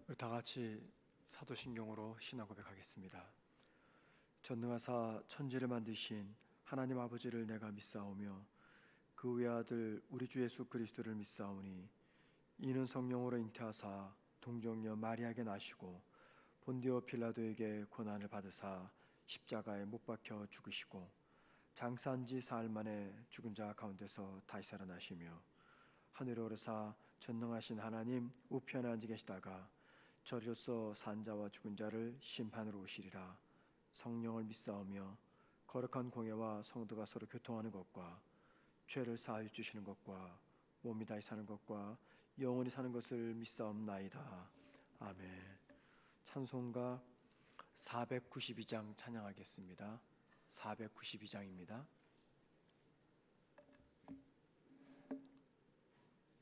우리 다 같이 사도신경으로 신앙 고백하겠습니다. 전능하사 천지를 만드신 하나님 아버지를 내가 믿사오며 그 외아들 우리 주 예수 그리스도를 믿사오니 이는 성령으로 잉태하사 동정녀 마리아에게 나시고 본디오 빌라도에게 고난을 받으사 십자가에 못 박혀 죽으시고 장사한 지 사흘 만에 죽은 자 가운데서 다시 살아나시며 하늘에 오르사 전능하신 하나님 우편에 앉아 계시다가 저리로서 산 자와 죽은 자를 심판으로 오시리라. 성령을 믿사오며 거룩한 공예와 성도가 서로 교통하는 것과 죄를 사하여 주시는 것과 몸이 다시 사는 것과 영원히 사는 것을 믿사옵나이다. 아멘. 찬송가 492장 찬양하겠습니다. 492장입니다.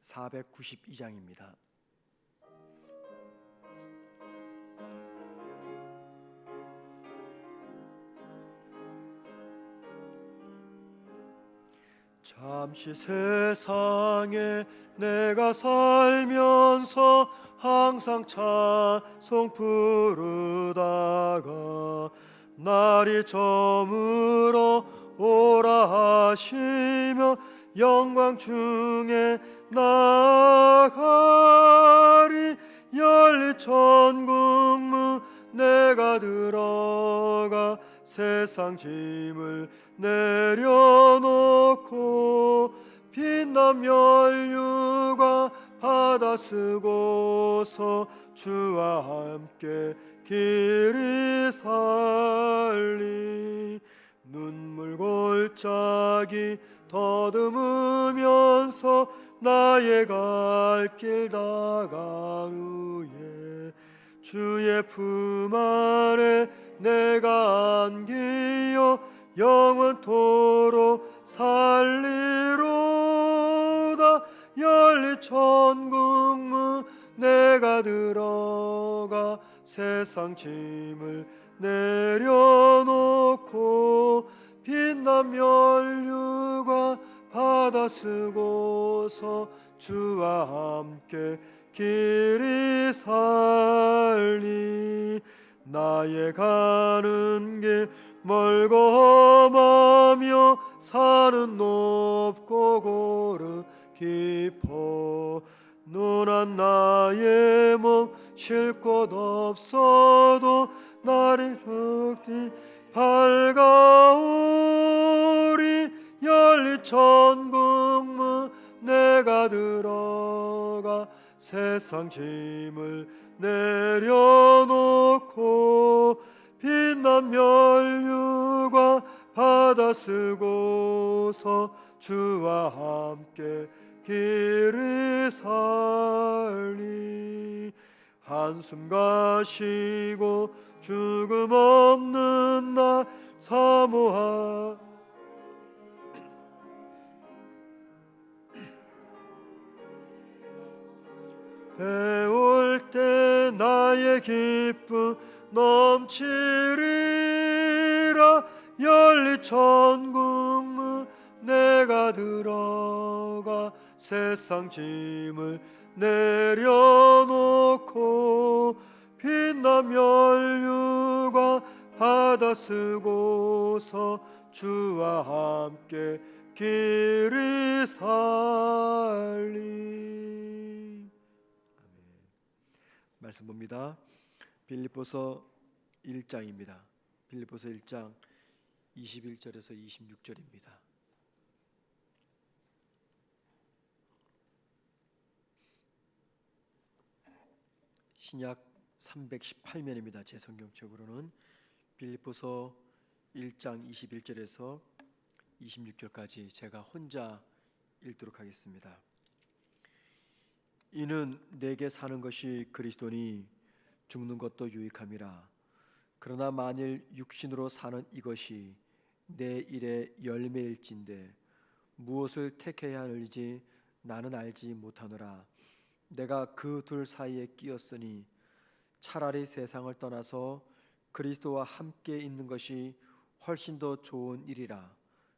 492장입니다. 잠시 세상에 내가 살면서 항상 찬송 부르다가 날이 저물어 오라 하시며 영광 중에 나가리. 열린 천국문 내가 들어가 세상 짐을 내려놓고 빛난 면류관 받아 쓰고서 주와 함께 길이 살리. 눈물 골짜기 더듬으면서 나의 갈 길 다간 후에 주의 품 안에 내가 안기어 영원토록 살리로다. 열린 천국문 내가 들어가 세상 짐을 내려놓고 빛난 면류관 받아 쓰고서 주와 함께 길이 살리. 나의 가는 길 멀고 험하며 산은 높고 고르 깊어 눈한 나의 몸 쉴 곳 없어도 날이 붉디 밝아오리. 열린 천국문 내가 들어가 세상 짐을 내려놓고 빛난 면류관 받아 쓰고서 주와 함께 길이 살리. 한숨 가시고 죽음 없는 날 사모하 배울 때 나의 기쁨 넘치리라. 열린 천국문 내가 들어가 세상 짐을 내려놓고 빛난 면류관 받아 쓰고서 주와 함께 길이 살리. 말씀 봅니다. 빌립보서 1장입니다. 빌립보서 1장 21절에서 26절입니다. 신약 318면입니다. 제 성경책으로는 빌립보서 1장 21절에서 26절까지 제가 혼자 읽도록 하겠습니다. 이는 내게 사는 것이 그리스도니 죽는 것도 유익함이라. 그러나 만일 육신으로 사는 이것이 내 일의 열매일진데 무엇을 택해야 하는지 나는 알지 못하노라. 내가 그 둘 사이에 끼었으니 차라리 세상을 떠나서 그리스도와 함께 있는 것이 훨씬 더 좋은 일이라.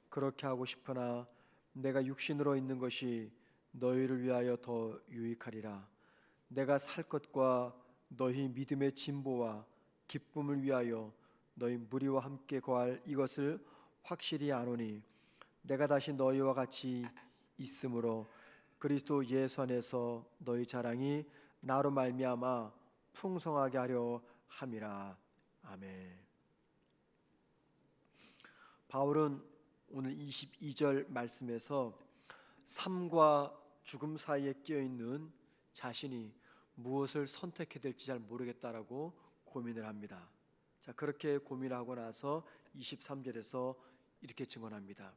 그렇게 하고 싶으나 내가 육신으로 있는 것이 너희를 위하여 더 유익하리라. 내가 살 것과 너희 믿음의 진보와 기쁨을 위하여 너희 무리와 함께 거할 이것을 확실히 아노니 내가 다시 너희와 같이 있으므로 그리스도 예수 안에서 너희 자랑이 나로 말미암아 풍성하게 하려 함이라. 아멘. 바울은 오늘 22절 말씀에서 삶과 죽음 사이에 끼어 있는 자신이 무엇을 선택해야 될지 잘 모르겠다라고 고민을 합니다. 자, 그렇게 고민하고 나서 23절에서 이렇게 증언합니다.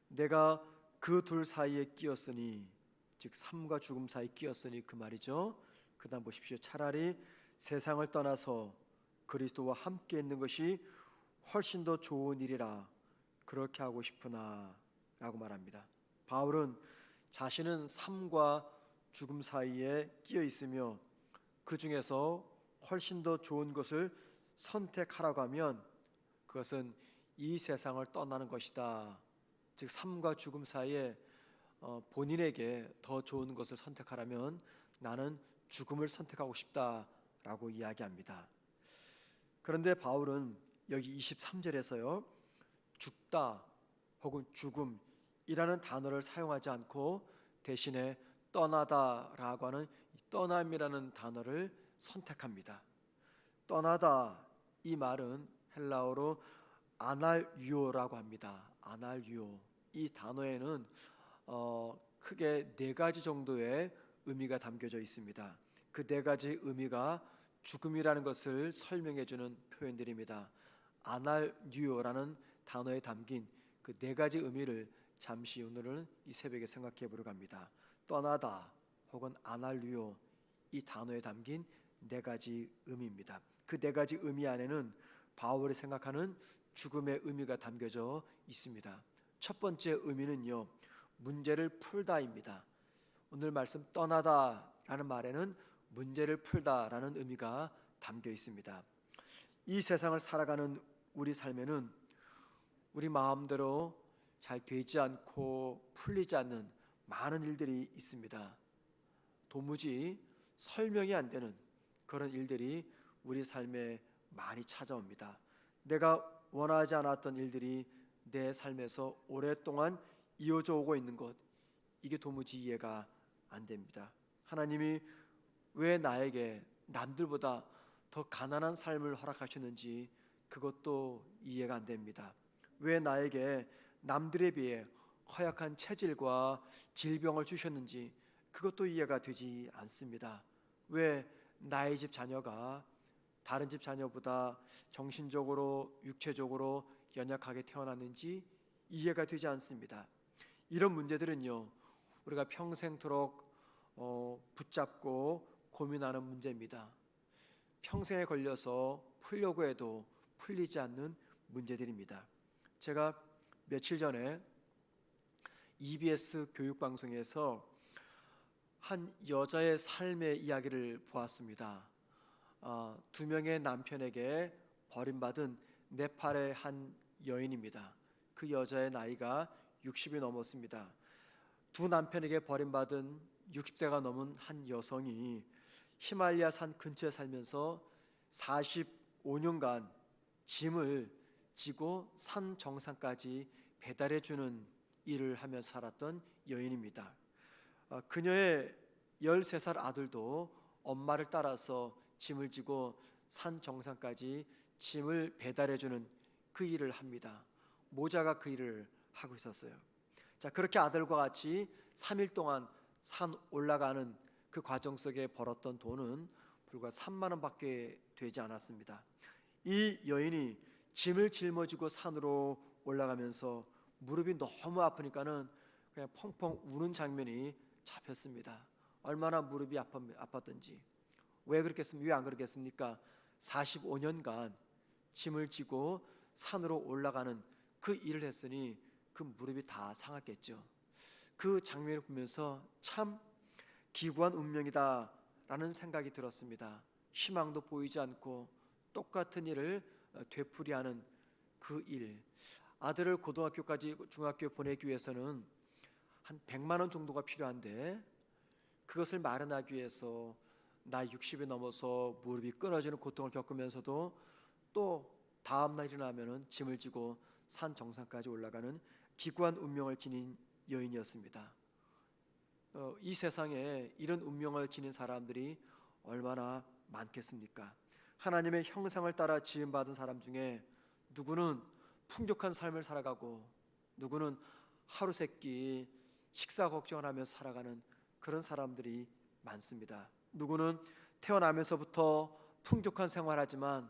내가 그 둘 사이에 끼었으니, 즉 삶과 죽음 사이에 끼었으니 그 말이죠. 그 다음 보십시오. 차라리 세상을 떠나서 그리스도와 함께 있는 것이 훨씬 더 좋은 일이라 그렇게 하고 싶으나 라고 말합니다. 바울은 자신은 삶과 죽음 사이에 끼어 있으며 그 중에서 훨씬 더 좋은 것을 선택하라고 하면 그것은 이 세상을 떠나는 것이다. 즉 삶과 죽음 사이에 본인에게 더 좋은 것을 선택하라면 나는 죽음을 선택하고 싶다라고 이야기합니다. 그런데 바울은 여기 23절에서요 죽다 혹은 죽음이라는 단어를 사용하지 않고 대신에 떠나다라고 하는 떠남이라는 단어를 선택합니다. 떠나다 이 말은 헬라어로 아날유오라고 합니다. 아날유오 이 단어에는 크게 네 가지 정도의 의미가 담겨져 있습니다. 그 네 가지 의미가 죽음이라는 것을 설명해 주는 표현들입니다. 아날유오라는 단어에 담긴 그 네 가지 의미를 잠시 오늘은 이 새벽에 생각해 보려고 합니다. 떠나다 혹은 아날류오 이 단어에 담긴 네 가지 의미입니다. 그 네 가지 의미 안에는 바울이 생각하는 죽음의 의미가 담겨져 있습니다. 첫 번째 의미는요 문제를 풀다입니다. 오늘 말씀 떠나다라는 말에는 문제를 풀다라는 의미가 담겨 있습니다. 이 세상을 살아가는 우리 삶에는 우리 마음대로 잘 되지 않고 풀리지 않는 많은 일들이 있습니다. 도무지 설명이 안 되는 그런 일들이 우리 삶에 많이 찾아옵니다. 내가 원하지 않았던 일들이 내 삶에서 오랫동안 이어져 오고 있는 것, 이게 도무지 이해가 안 됩니다. 하나님이 왜 나에게 남들보다 더 가난한 삶을 허락하셨는지 그것도 이해가 안 됩니다. 왜 나에게 남들에 비해 허약한 체질과 질병을 주셨는지 그것도 이해가 되지 않습니다. 왜 나의 집 자녀가 다른 집 자녀보다 정신적으로 육체적으로 연약하게 태어났는지 이해가 되지 않습니다. 이런 문제들은요 우리가 평생토록 붙잡고 고민하는 문제입니다. 평생에 걸려서 풀려고 해도 풀리지 않는 문제들입니다. 제가 며칠 전에 EBS 교육방송에서 한 여자의 삶의 이야기를 보았습니다. 두 명의 남편에게 버림받은 네팔의 한 여인입니다. 그 여자의 나이가 60이 넘었습니다. 두 남편에게 버림받은 60세가 넘은 한 여성이 히말라야 산 근처에 살면서 45년간 짐을 지고 산 정상까지 배달해주는 일을 하며 살았던 여인입니다. 그녀의 13살 아들도 엄마를 따라서 짐을 지고 산 정상까지 짐을 배달해주는 그 일을 합니다. 모자가 그 일을 하고 있었어요. 자, 그렇게 아들과 같이 3일 동안 산 올라가는 그 과정 속에 벌었던 돈은 불과 3만 원밖에 되지 않았습니다. 이 여인이 짐을 짊어지고 산으로 올라가면서 무릎이 너무 아프니까는 그냥 펑펑 우는 장면이 잡혔습니다. 얼마나 무릎이 아팠던지. 왜 그렇겠습니까? 왜 안 그렇겠습니까? 45년간 짐을 지고 산으로 올라가는 그 일을 했으니 그 무릎이 다 상했겠죠. 그 장면을 보면서 참 기구한 운명이다 라는 생각이 들었습니다. 희망도 보이지 않고 똑같은 일을 되풀이하는 그 일. 아들을 고등학교까지 중학교에 보내기 위해서는 한 100만 원 정도가 필요한데 그것을 마련하기 위해서 나이 60이 넘어서 무릎이 끊어지는 고통을 겪으면서도 또 다음 날 일어나면은 짐을 지고 산 정상까지 올라가는 기구한 운명을 지닌 여인이었습니다. 이 세상에 이런 운명을 지닌 사람들이 얼마나 많겠습니까? 하나님의 형상을 따라 지음받은 사람 중에 누구는 풍족한 삶을 살아가고 누구는 하루 세끼 식사 걱정을 하며 살아가는 그런 사람들이 많습니다. 누구는 태어나면서부터 풍족한 생활하지만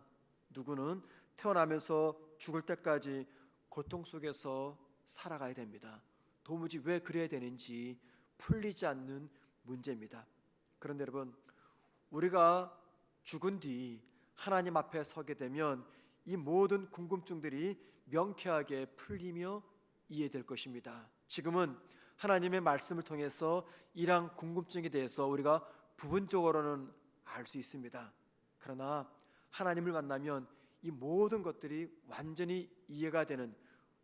누구는 태어나면서 죽을 때까지 고통 속에서 살아가야 됩니다. 도무지 왜 그래야 되는지 풀리지 않는 문제입니다. 그런데 여러분, 우리가 죽은 뒤 하나님 앞에 서게 되면 이 모든 궁금증들이 명쾌하게 풀리며 이해될 것입니다. 지금은 하나님의 말씀을 통해서 이러한 궁금증에 대해서 우리가 부분적으로는 알 수 있습니다. 그러나 하나님을 만나면 이 모든 것들이 완전히 이해가 되는,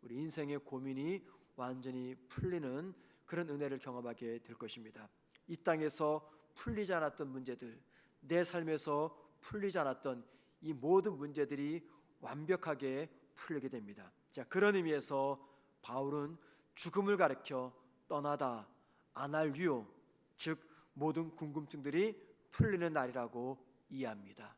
우리 인생의 고민이 완전히 풀리는 그런 은혜를 경험하게 될 것입니다. 이 땅에서 풀리지 않았던 문제들, 내 삶에서 풀리지 않았던 이 모든 문제들이 완벽하게 풀리게 됩니다. 자, 그런 의미에서 바울은 죽음을 가리켜 떠나다, 아날류오, 즉 모든 궁금증들이 풀리는 날이라고 이해합니다.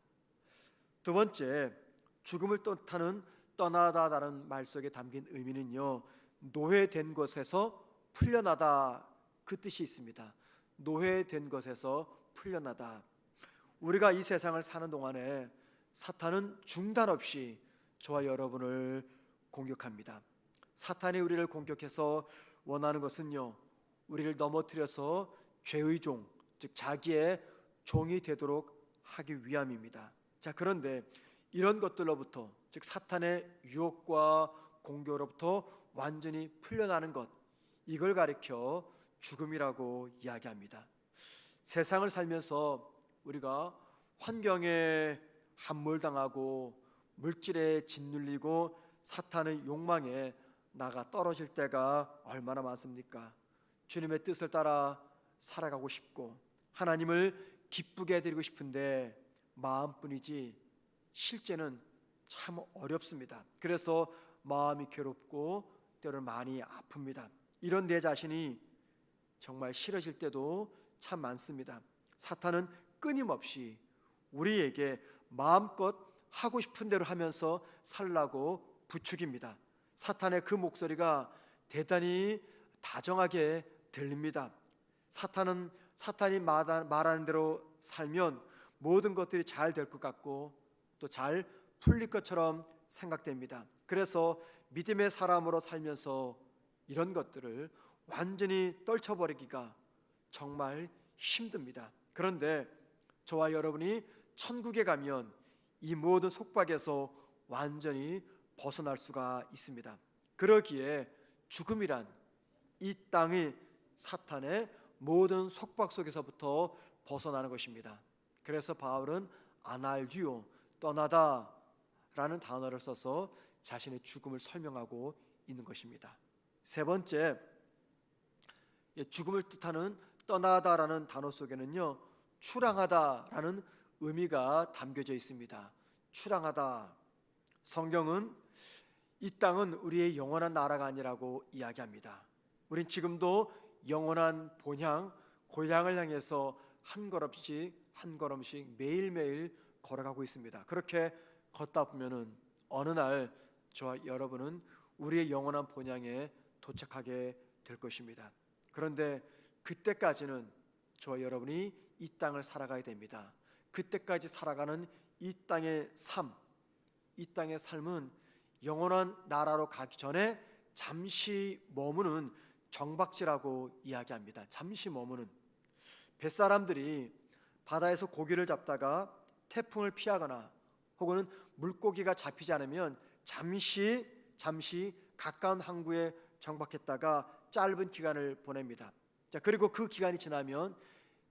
두 번째, 죽음을 뜻하는 떠나다라는 말 속에 담긴 의미는요, 노예된 것에서 풀려나다, 그 뜻이 있습니다. 노예된 것에서 풀려나다. 우리가 이 세상을 사는 동안에 사탄은 중단 없이 저와 여러분을 공격합니다. 사탄이 우리를 공격해서 원하는 것은요, 우리를 넘어뜨려서 죄의 종, 즉 자기의 종이 되도록 하기 위함입니다. 자, 그런데 이런 것들로부터, 즉 사탄의 유혹과 공격으로부터 완전히 풀려나는 것, 이걸 가리켜 죽음이라고 이야기합니다. 세상을 살면서 우리가 환경에 함몰당하고 물질에 짓눌리고 사탄의 욕망에 나가 떨어질 때가 얼마나 많습니까? 주님의 뜻을 따라 살아가고 싶고 하나님을 기쁘게 해드리고 싶은데 마음뿐이지 실제는 참 어렵습니다. 그래서 마음이 괴롭고 때로는 많이 아픕니다. 이런 내 자신이 정말 싫어질 때도 참 많습니다. 사탄은 끊임없이 우리에게 마음껏 하고 싶은 대로 하면서 살라고 부추깁니다. 사탄의 그 목소리가 대단히 다정하게 들립니다. 사탄이 말하는 대로 살면 모든 것들이 잘 될 것 같고 또 잘 풀릴 것처럼 생각됩니다. 그래서 믿음의 사람으로 살면서 이런 것들을 완전히 떨쳐버리기가 정말 힘듭니다. 그런데 저와 여러분이 천국에 가면 이 모든 속박에서 완전히 벗어날 수가 있습니다. 그러기에 죽음이란 이 땅의 사탄의 모든 속박 속에서부터 벗어나는 것입니다. 그래서 바울은 아날듀오, 떠나다 라는 단어를 써서 자신의 죽음을 설명하고 있는 것입니다. 세 번째, 죽음을 뜻하는 떠나다라는 단어 속에는요, 출항하다라는 의미가 담겨져 있습니다. 출항하다. 성경은 이 땅은 우리의 영원한 나라가 아니라고 이야기합니다. 우린 지금도 영원한 본향, 고향을 향해서 한 걸음씩 매일매일 걸어가고 있습니다. 그렇게 걷다 보면은 어느 날 저와 여러분은 우리의 영원한 본향에 도착하게 될 것입니다. 그런데 그때까지는 저와 여러분이 이 땅을 살아가야 됩니다. 그때까지 살아가는 이 땅의 삶, 이 땅의 삶은 영원한 나라로 가기 전에 잠시 머무는 정박지라고 이야기합니다. 잠시 머무는. 뱃사람들이 바다에서 고기를 잡다가 태풍을 피하거나 혹은 물고기가 잡히지 않으면 잠시 가까운 항구에 정박했다가 짧은 기간을 보냅니다. 자, 그리고 그 기간이 지나면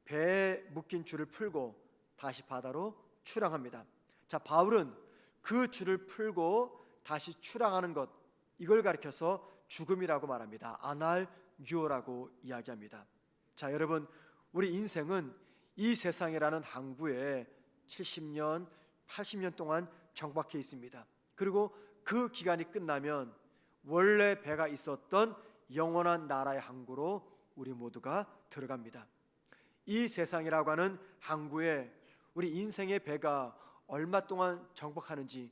배에 묶인 줄을 풀고 다시 바다로 출항합니다. 자, 바울은 그 줄을 풀고 다시 출항하는 것, 이걸 가리켜서 죽음이라고 말합니다. 아날듀오라고 이야기합니다. 자, 여러분, 우리 인생은 이 세상이라는 항구에 70년, 80년 동안 정박해 있습니다. 그리고 그 기간이 끝나면 원래 배가 있었던 영원한 나라의 항구로 우리 모두가 들어갑니다. 이 세상이라고 하는 항구에 우리 인생의 배가 얼마 동안 정박하는지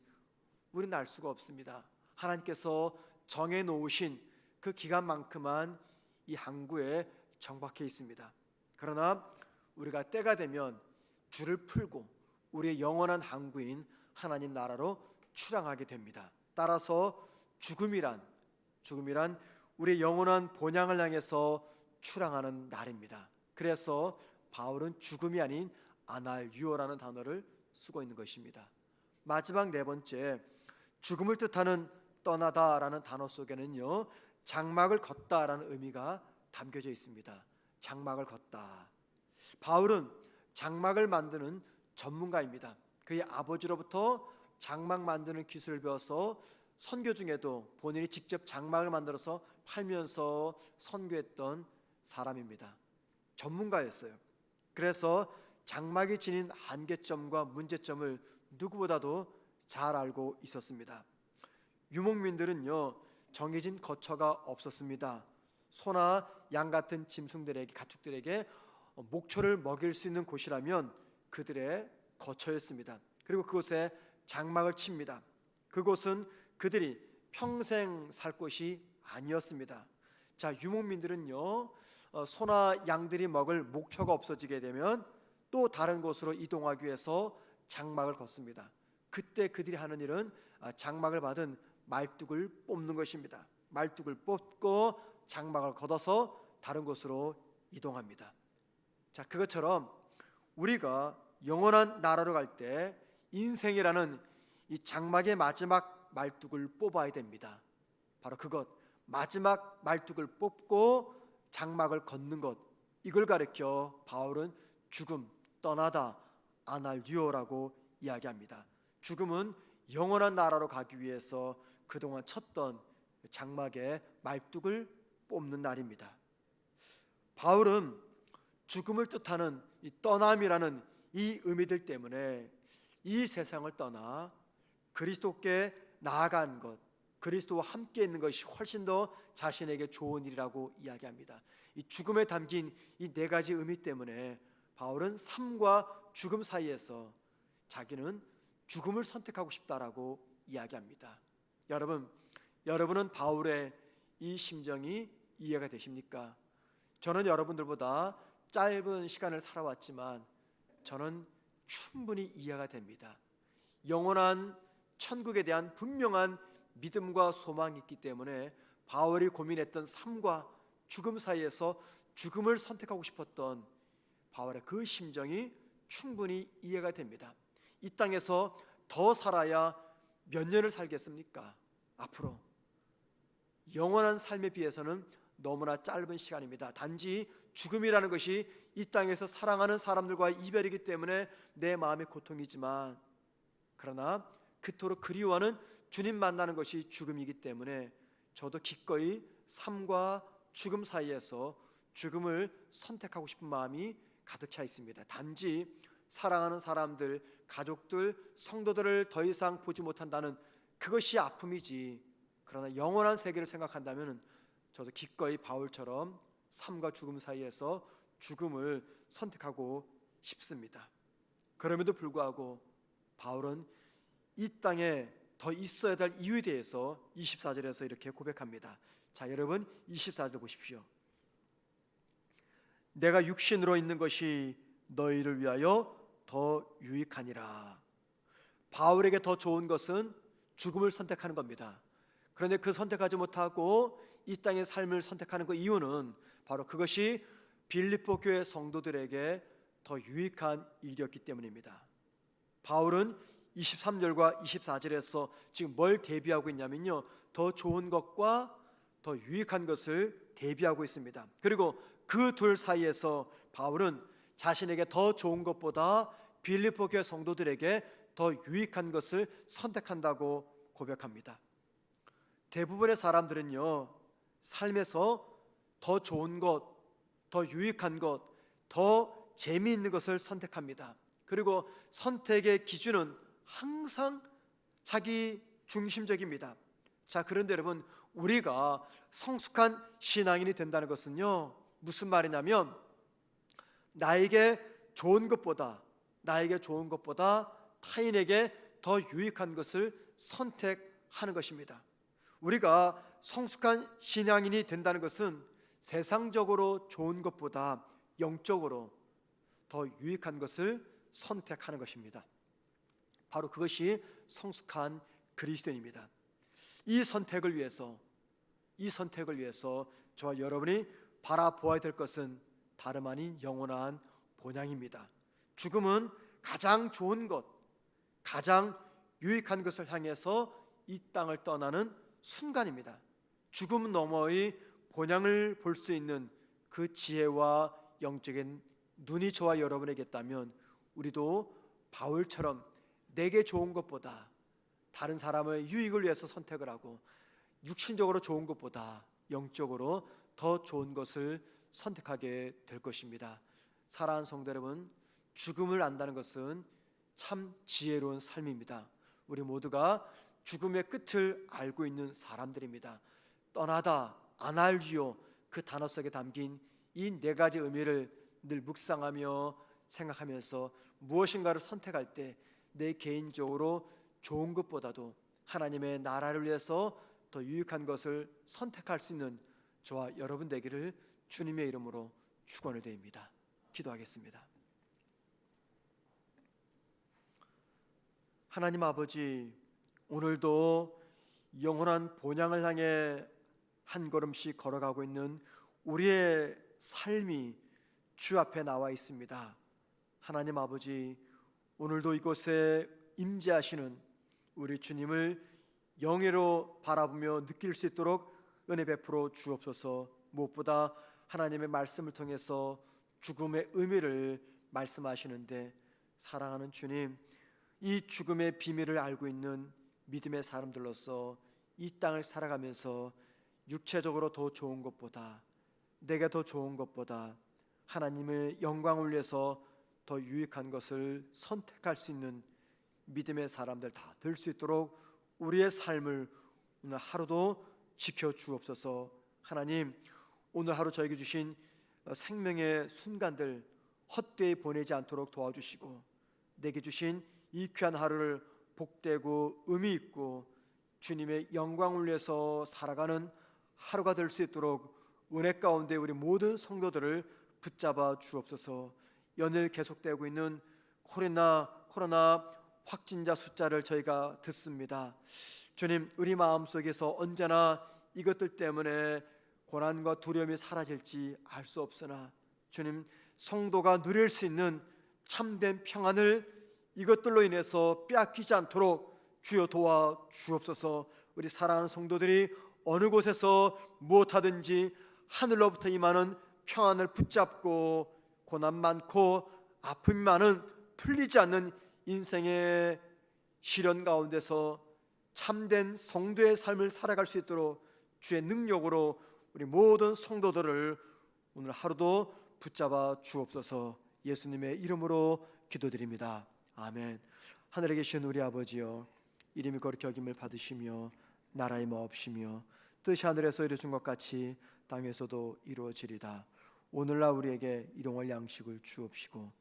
우리는 알 수가 없습니다. 하나님께서 정해 놓으신 그 기간만큼만 이 항구에 정박해 있습니다. 그러나 우리가 때가 되면 줄을 풀고 우리의 영원한 항구인 하나님 나라로 출항하게 됩니다. 따라서 죽음이란 우리의 영원한 본향을 향해서 출항하는 날입니다. 그래서 바울은 죽음이 아닌 아날유오라는 단어를 쓰고 있는 것입니다. 마지막 네 번째, 죽음을 뜻하는 떠나다라는 단어 속에는요, 장막을 걷다라는 의미가 담겨져 있습니다. 장막을 걷다. 바울은 장막을 만드는 전문가입니다. 그의 아버지로부터 장막 만드는 기술을 배워서 선교 중에도 본인이 직접 장막을 만들어서 팔면서 선교했던 사람입니다. 전문가였어요. 그래서 장막이 지닌 한계점과 문제점을 누구보다도 잘 알고 있었습니다. 유목민들은요, 정해진 거처가 없었습니다. 소나 양 같은 짐승들에게, 가축들에게 목초를 먹일 수 있는 곳이라면 그들의 거처였습니다. 그리고 그곳에 장막을 칩니다. 그곳은 그들이 평생 살 곳이 아니었습니다. 자, 유목민들은요, 소나 양들이 먹을 목초가 없어지게 되면 또 다른 곳으로 이동하기 위해서 장막을 걷습니다. 그때 그들이 하는 일은 장막을 받은 말뚝을 뽑는 것입니다. 말뚝을 뽑고 장막을 걷어서 다른 곳으로 이동합니다. 자, 그것처럼 우리가 영원한 나라로 갈 때 인생이라는 이 장막의 마지막 말뚝을 뽑아야 됩니다. 바로 그것, 마지막 말뚝을 뽑고 장막을 걷는 것, 이걸 가리켜 바울은 죽음, 떠나다, 아날유오라고 이야기합니다. 죽음은 영원한 나라로 가기 위해서 그동안 쳤던 장막의 말뚝을 뽑는 날입니다. 바울은 죽음을 뜻하는 이 떠남이라는 이 의미들 때문에 이 세상을 떠나 그리스도께 나아간 것, 그리스도와 함께 있는 것이 훨씬 더 자신에게 좋은 일이라고 이야기합니다. 이 죽음에 담긴 이 네 가지 의미 때문에 바울은 삶과 죽음 사이에서 자기는 죽음을 선택하고 싶다라고 이야기합니다. 여러분은 바울의 이 심정이 이해가 되십니까? 저는 여러분들보다 짧은 시간을 살아왔지만 저는 충분히 이해가 됩니다. 영원한 천국에 대한 분명한 믿음과 소망이 있기 때문에 바울이 고민했던 삶과 죽음 사이에서 죽음을 선택하고 싶었던 바울의 그 심정이 충분히 이해가 됩니다. 이 땅에서 더 살아야 몇 년을 살겠습니까? 앞으로 영원한 삶에 비해서는 너무나 짧은 시간입니다. 단지 죽음이라는 것이 이 땅에서 사랑하는 사람들과의 이별이기 때문에 내 마음의 고통이지만, 그러나 그토록 그리워하는 주님 만나는 것이 죽음이기 때문에 저도 기꺼이 삶과 죽음 사이에서 죽음을 선택하고 싶은 마음이 가득 차 있습니다. 단지 사랑하는 사람들, 가족들, 성도들을 더 이상 보지 못한다는 그것이 아픔이지, 그러나 영원한 세계를 생각한다면 저도 기꺼이 바울처럼 삶과 죽음 사이에서 죽음을 선택하고 싶습니다. 그럼에도 불구하고 바울은 이 땅에 더 있어야 될 이유에 대해서 24절에서 이렇게 고백합니다. 자, 여러분 24절 보십시오. 내가 육신으로 있는 것이 너희를 위하여 더 유익하니라. 바울에게 더 좋은 것은 죽음을 선택하는 겁니다. 그런데 그 선택하지 못하고 이 땅의 삶을 선택하는 그 이유는 바로 그것이 빌립보 교회 성도들에게 더 유익한 일이었기 때문입니다. 바울은 23절과 24절에서 지금 뭘 대비하고 있냐면요, 더 좋은 것과 더 유익한 것을 대비하고 있습니다. 그리고 그 둘 사이에서 바울은 자신에게 더 좋은 것보다 빌립보 교회 성도들에게 더 유익한 것을 선택한다고 고백합니다. 대부분의 사람들은요, 삶에서 더 좋은 것, 더 유익한 것, 더 재미있는 것을 선택합니다. 그리고 선택의 기준은 항상 자기 중심적입니다. 자, 그런데 여러분, 우리가 성숙한 신앙인이 된다는 것은요, 무슨 말이냐면 나에게 좋은 것보다 타인에게 더 유익한 것을 선택하는 것입니다. 우리가 성숙한 신앙인이 된다는 것은 세상적으로 좋은 것보다 영적으로 더 유익한 것을 선택하는 것입니다. 바로 그것이 성숙한 그리스도인입니다. 이 선택을 위해서 저와 여러분이 바라보아야 될 것은 다름 아닌 영원한 본향입니다. 죽음은 가장 좋은 것, 가장 유익한 것을 향해서 이 땅을 떠나는 순간입니다. 죽음 너머의 본향을 볼 수 있는 그 지혜와 영적인 눈이 저와 여러분에게 있다면 우리도 바울처럼 내게 좋은 것보다 다른 사람의 유익을 위해서 선택을 하고 육신적으로 좋은 것보다 영적으로 더 좋은 것을 선택하게 될 것입니다. 사랑하는 성도 여러분, 죽음을 안다는 것은 참 지혜로운 삶입니다. 우리 모두가 죽음의 끝을 알고 있는 사람들입니다. 떠나다, 아날리오, 그 단어 속에 담긴 이 네 가지 의미를 늘 묵상하며 생각하면서 무엇인가를 선택할 때 내 개인적으로 좋은 것보다도 하나님의 나라를 위해서 더 유익한 것을 선택할 수 있는 저와 여러분 되기를 주님의 이름으로 축원을 드립니다. 기도하겠습니다. 하나님 아버지, 오늘도 영원한 본향을 향해 한 걸음씩 걸어가고 있는 우리의 삶이 주 앞에 나와 있습니다. 하나님 아버지, 오늘도 이곳에 임재하시는 우리 주님을 영예로 바라보며 느낄 수 있도록 은혜 베풀어 주옵소서. 무엇보다 하나님의 말씀을 통해서 죽음의 의미를 말씀하시는데, 사랑하는 주님, 이 죽음의 비밀을 알고 있는 믿음의 사람들로서 이 땅을 살아가면서 육체적으로 더 좋은 것보다, 내게 더 좋은 것보다 하나님의 영광을 위해서 더 유익한 것을 선택할 수 있는 믿음의 사람들 다 될 수 있도록 우리의 삶을 오늘 하루도 지켜 주옵소서. 하나님, 오늘 하루 저에게 주신 생명의 순간들 헛되이 보내지 않도록 도와주시고, 내게 주신 이 귀한 하루를 복되고 의미 있고 주님의 영광을 위해서 살아가는 하루가 될 수 있도록 은혜 가운데 우리 모든 성도들을 붙잡아 주옵소서. 연일 계속되고 있는 코로나 확진자 숫자를 저희가 듣습니다. 주님, 우리 마음속에서 언제나 이것들 때문에 고난과 두려움이 사라질지 알 수 없으나 주님, 성도가 누릴 수 있는 참된 평안을 이것들로 인해서 빼앗기지 않도록 주여 도와 주옵소서. 우리 사랑하는 성도들이 어느 곳에서 무엇하든지 하늘로부터 임하는 평안을 붙잡고 고난 많고 아픔 많은 풀리지 않는 인생의 시련 가운데서 참된 성도의 삶을 살아갈 수 있도록 주의 능력으로 우리 모든 성도들을 오늘 하루도 붙잡아 주옵소서. 예수님의 이름으로 기도드립니다. 아멘. 하늘에 계신 우리 아버지여, 이름이 거룩히 여김을 받으시며 나라의 마옵시며 뜻이 하늘에서 이루어진 것 같이 땅에서도 이루어지리다. 오늘날 우리에게 일용할 양식을 주옵시고,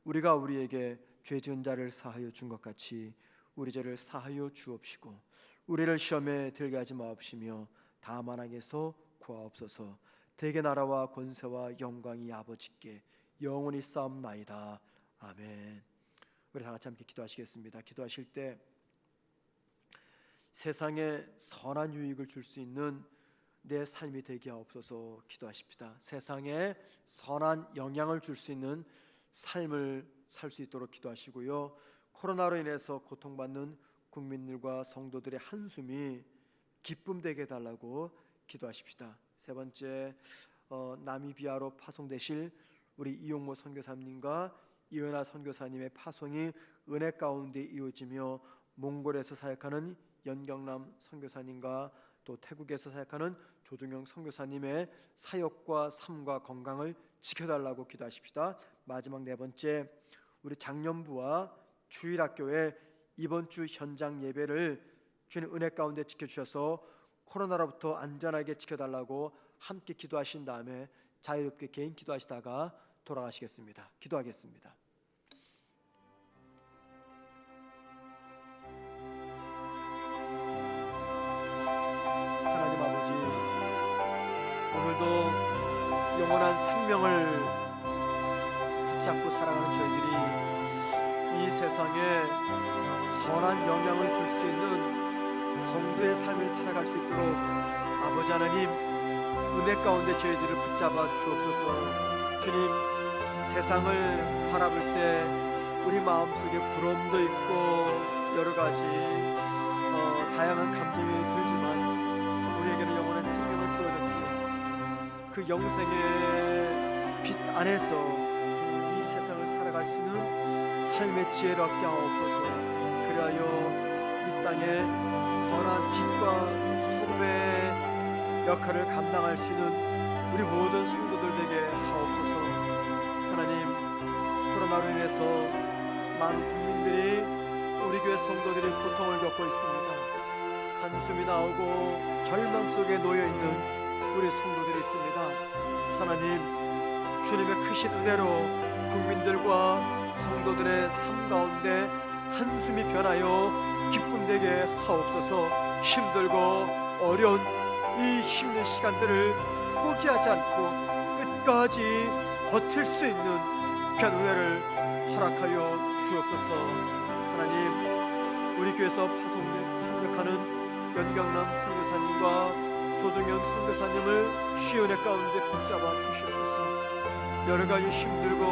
우리가 우리에게 죄 지은 자를 사하여 준 것 같이 우리 죄를 사하여 주옵시고, 우리를 시험에 들게 하지 마옵시며 다만 악에서 구하옵소서. 대개 나라와 권세와 영광이 아버지께 영원히 싸움나이다. 아멘. 우리 다 같이 함께 기도하시겠습니다. 기도하실 때 세상에 선한 유익을 줄 수 있는 내 삶이 되게 하옵소서. 기도하십시다. 세상에 선한 영향을 줄 수 있는 삶을 살 수 있도록 기도하시고요. 코로나로 인해서 고통받는 국민들과 성도들의 한숨이 기쁨 되게 해달라고 기도하십시다. 세 번째, 나미비아로 파송되실 우리 이용모 선교사님과 이은하 선교사님의 파송이 은혜 가운데 이루어지며 몽골에서 사역하는 연경남 선교사님과 또 태국에서 사역하는 조동영 선교사님의 사역과 삶과 건강을 지켜달라고 기도하십시다. 마지막 네 번째, 우리 장년부와 주일학교의 이번 주 현장 예배를 주님 은혜 가운데 지켜주셔서 코로나로부터 안전하게 지켜달라고 함께 기도하신 다음에 자유롭게 개인 기도하시다가 돌아가시겠습니다. 기도하겠습니다. 하나님 아버지, 오늘도 영원한 생명을 붙잡고 살아가는 저희들이 이 세상에 선한 영향을 줄 수 있는 성도의 삶을 살아갈 수 있도록 아버지 하나님 은혜 가운데 저희들을 붙잡아 주옵소서. 주님, 세상을 바라볼 때 우리 마음속에 부러움도 있고 여러 가지 다양한 감정이 들지만 우리에게는 영원한 생명을 주어졌기에 그 영생의 빛 안에서 이 세상을 살아갈 수 있는 삶의 지혜를 얻게 하옵소서. 그리하여 이 땅에 선한 빛과 소금의 역할을 감당할 수 있는 우리 모든 성도들 되게 하옵소서. 하나님, 코로나로 인해서 많은 국민들이 우리 교회 성도들이 고통을 겪고 있습니다. 한숨이 나오고 절망 속에 놓여있는 우리 성도들이 있습니다. 하나님, 주님의 크신 은혜로 국민들과 성도들의 삶 가운데 한숨이 변하여 기쁨 되게 하옵소서. 힘들고 어려운 이 힘든 시간들을 포기하지 않고 끝까지 버틸 수 있는 귀한 은혜를 허락하여 주옵소서. 하나님, 우리 교회에서 협력하는 연경남 선교사님과 조동영 선교사님을 주의 은혜 가운데 붙잡아 주시옵소서. 여러 가지 힘들고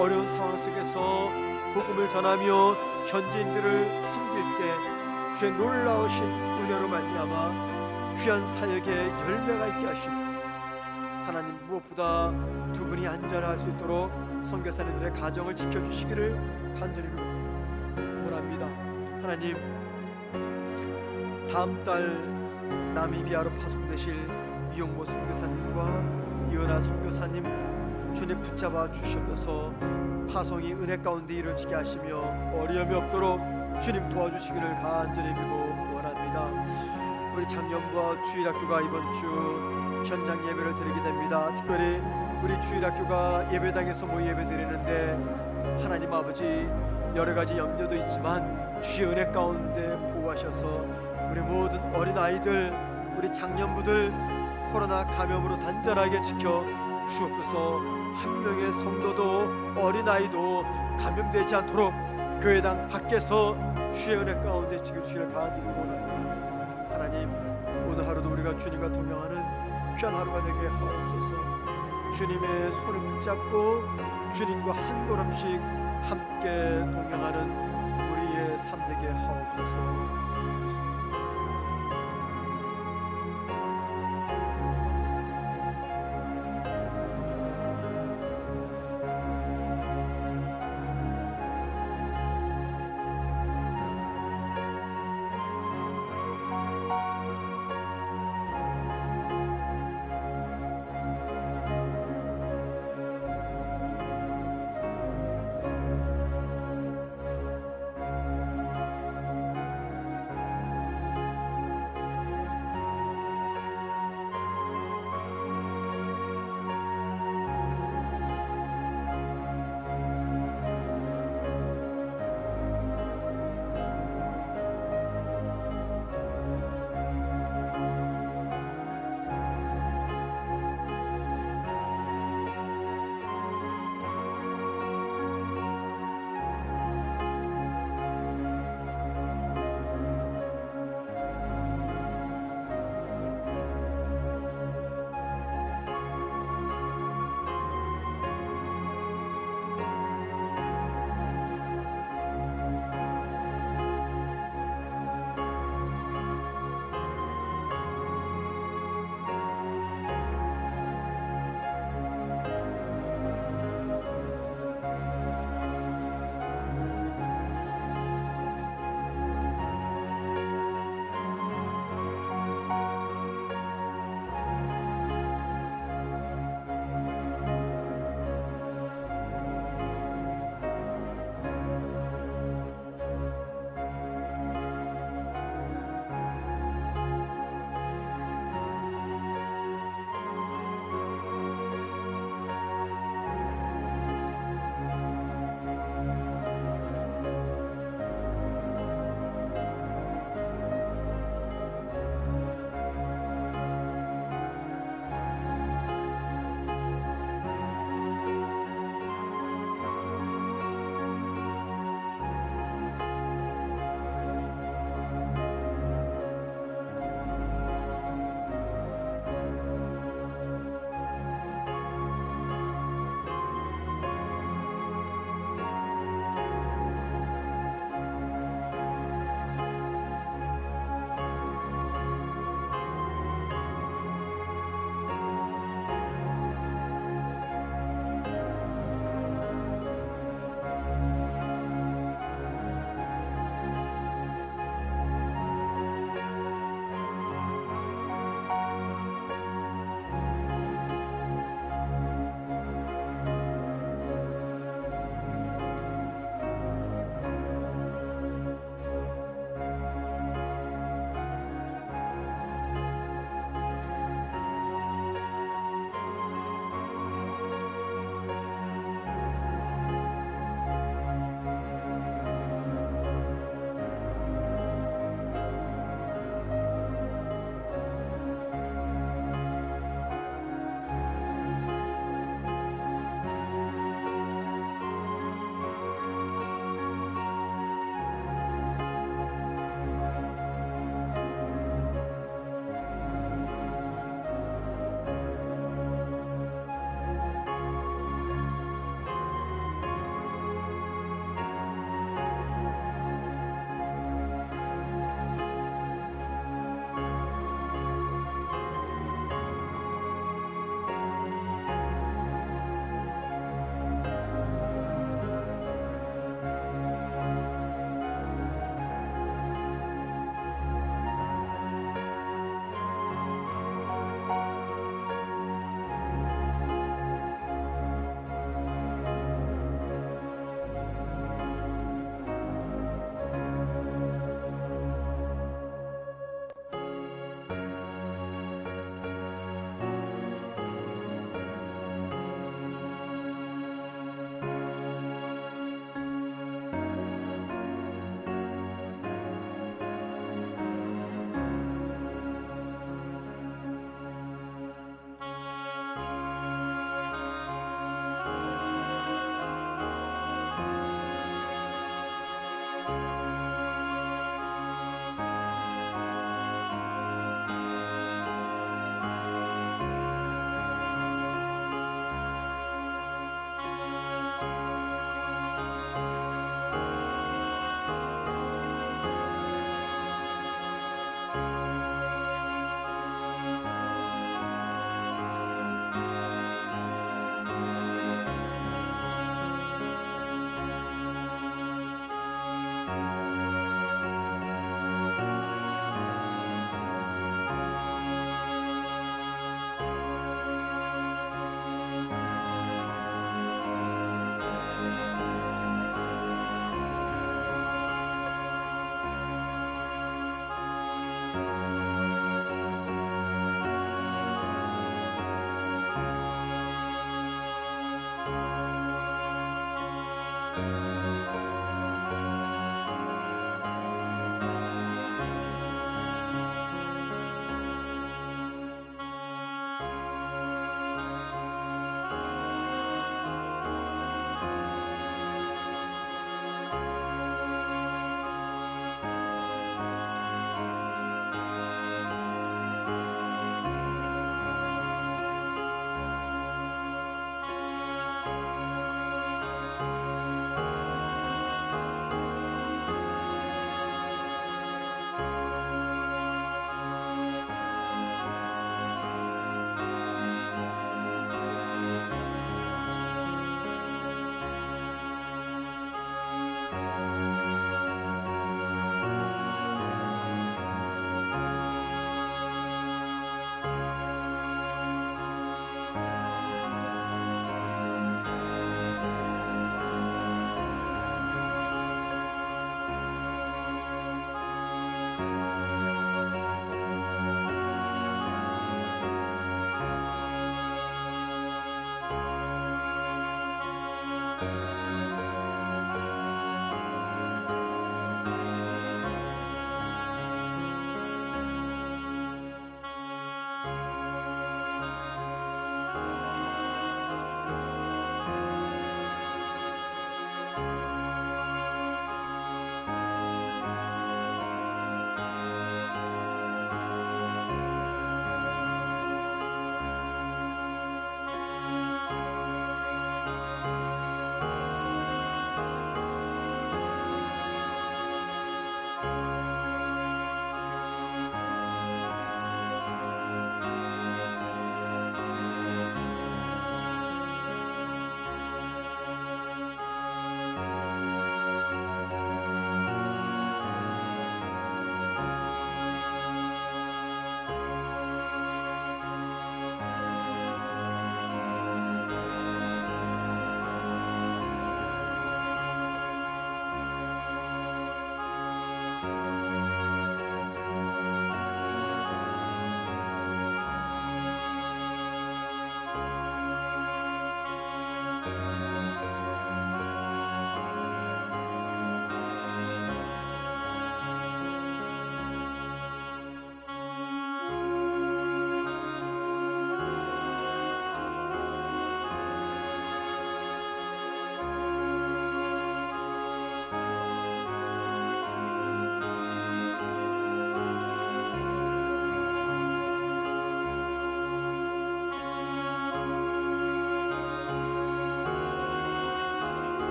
어려운 상황 속에서 복음을 전하며 현지인들을 섬길 때 주의 놀라우신 은혜로 말미암아 귀한 사역의 열매가 있게 하시고 하나님, 무엇보다 두 분이 안전할 수 있도록 선교사님들의 가정을 지켜주시기를 간절히 원합니다. 하나님, 다음 달 나미비아로 파송되실 이용모 선교사님과 이은하 선교사님 주님 붙잡아 주시옵소서. 파송이 은혜 가운데 이루어지게 하시며 어려움이 없도록 주님 도와주시기를 간절히 빌고 원합니다. 우리 장년부와 주일학교가 이번 주 현장 예배를 드리게 됩니다. 특별히 우리 주일학교가 예배당에서 모여 예배 드리는데 하나님 아버지, 여러 가지 염려도 있지만 주의 은혜 가운데 보호하셔서 우리 모든 어린아이들, 우리 장년부들 코로나 감염으로 단단하게 지켜 주옵소서. 한 명의 성도도 어린아이도 감염되지 않도록 교회당 밖에서 주의 은혜 가운데 지켜주시기를 간절히 원합니다. 하나님, 오늘 하루도 우리가 주님과 동행하는 귀한 하루가 되게 하옵소서. 주님의 손을 붙잡고 주님과 한 걸음씩 함께 동행하는 우리의 삶 되게 하옵소서.